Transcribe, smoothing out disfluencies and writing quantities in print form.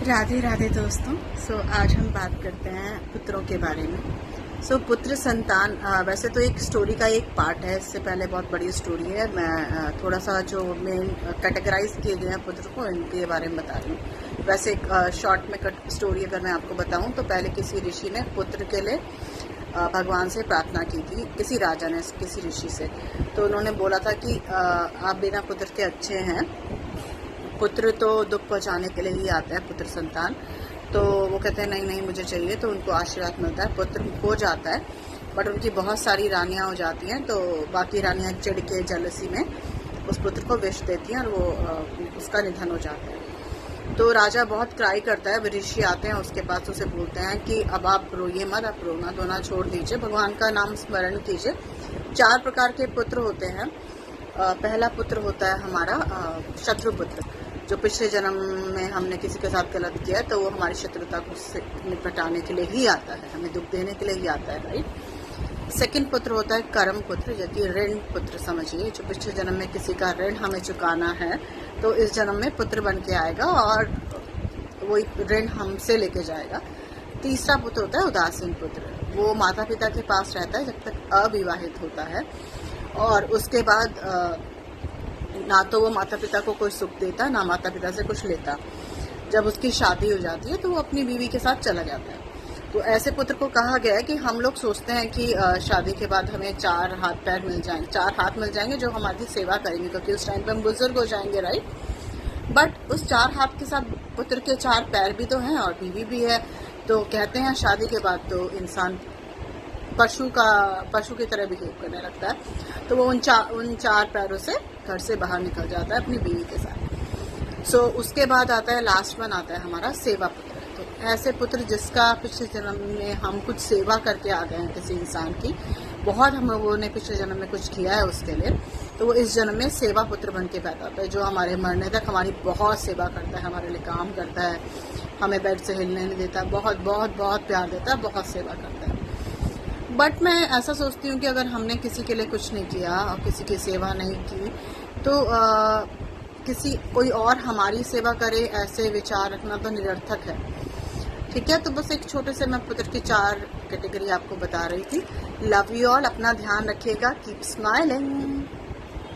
राधे राधे दोस्तों। आज हम बात करते हैं पुत्रों के बारे में। पुत्र संतान वैसे तो एक स्टोरी का एक पार्ट है, इससे पहले बहुत बड़ी स्टोरी है। मैं थोड़ा सा जो मेन कैटेगराइज किए गए हैं पुत्र को, इनके बारे में बता रही हूँ। वैसे एक शॉर्ट में कट स्टोरी अगर मैं आपको बताऊँ तो पहले किसी ऋषि ने पुत्र के लिए भगवान से प्रार्थना की थी, किसी राजा ने किसी ऋषि से। तो उन्होंने बोला था कि आप बिना पुत्र के अच्छे हैं, पुत्र तो दुख पहुंचाने के लिए ही आता है, पुत्र संतान। तो वो कहते हैं नहीं नहीं मुझे चाहिए, तो उनको आशीर्वाद मिलता है, पुत्र हो जाता है। बट उनकी बहुत सारी रानियां हो जाती हैं, तो बाकी रानियां चिढ़ के जलसी में उस पुत्र को विष देती हैं और वो उसका निधन हो जाता है। तो राजा बहुत क्राई करता है, ऋषि आते हैं उसके पास, उसे बोलते हैं कि अब आप रोइए मत, आप रोना धोना छोड़ दीजिए, भगवान का नाम स्मरण कीजिए। 4 प्रकार के पुत्र होते हैं। पहला पुत्र होता है हमारा शत्रु पुत्र, जो पिछले जन्म में हमने किसी के साथ गलत किया तो वो हमारी शत्रुता को निपटाने के लिए ही आता है, हमें दुख देने के लिए ही आता है, राइट। सेकंड पुत्र होता है कर्म पुत्र, जो कि ऋण पुत्र समझिए, जो पिछले जन्म में किसी का ऋण हमें चुकाना है तो इस जन्म में पुत्र बन के आएगा और वही ऋण हमसे लेके जाएगा। तीसरा पुत्र होता है उदासीन पुत्र, वो माता पिता के पास रहता है जब तक अविवाहित होता है, और उसके बाद ना तो वो माता पिता को कोई सुख देता, ना माता पिता से कुछ लेता। जब उसकी शादी हो जाती है तो वो अपनी बीवी के साथ चला जाता है। तो ऐसे पुत्र को कहा गया है कि हम लोग सोचते हैं कि शादी के बाद हमें 4 हाथ पैर मिल जाएंगे, 4 हाथ मिल जाएंगे जो हमारी सेवा करेंगे, क्योंकि उस टाइम पे हम बुजुर्ग हो जाएंगे, राइट। बट उस 4 हाथ के साथ पुत्र के 4 पैर भी तो हैं और बीवी भी है। तो कहते हैं शादी के बाद तो इंसान पशु की तरह बिहेव करने लगता है। तो वो उन 4 पैरों से घर से बाहर निकल जाता है अपनी बीवी के साथ। उसके बाद आता है लास्ट वन, आता है हमारा सेवा पुत्र। तो ऐसे पुत्र जिसका पिछले जन्म में हम कुछ सेवा करके आ गए हैं किसी इंसान की, बहुत हम लोगों ने पिछले जन्म में कुछ किया है उसके लिए, तो वो इस जन्म में सेवा पुत्र बन के पैदा होता है, जो हमारे मरने तक हमारी बहुत सेवा करता है, हमारे लिए काम करता है, हमें बेड से हिलने नहीं देता, बहुत बहुत बहुत प्यार देता है, बहुत सेवा करता है। बट मैं ऐसा सोचती हूँ कि अगर हमने किसी के लिए कुछ नहीं किया और किसी की सेवा नहीं की तो कोई और हमारी सेवा करे, ऐसे विचार रखना तो निरर्थक है, ठीक है। तो बस एक छोटे से मैं पुत्र की 4 कैटेगरी आपको बता रही थी। लव यू ऑल, अपना ध्यान रखिएगा, कीप स्माइलिंग।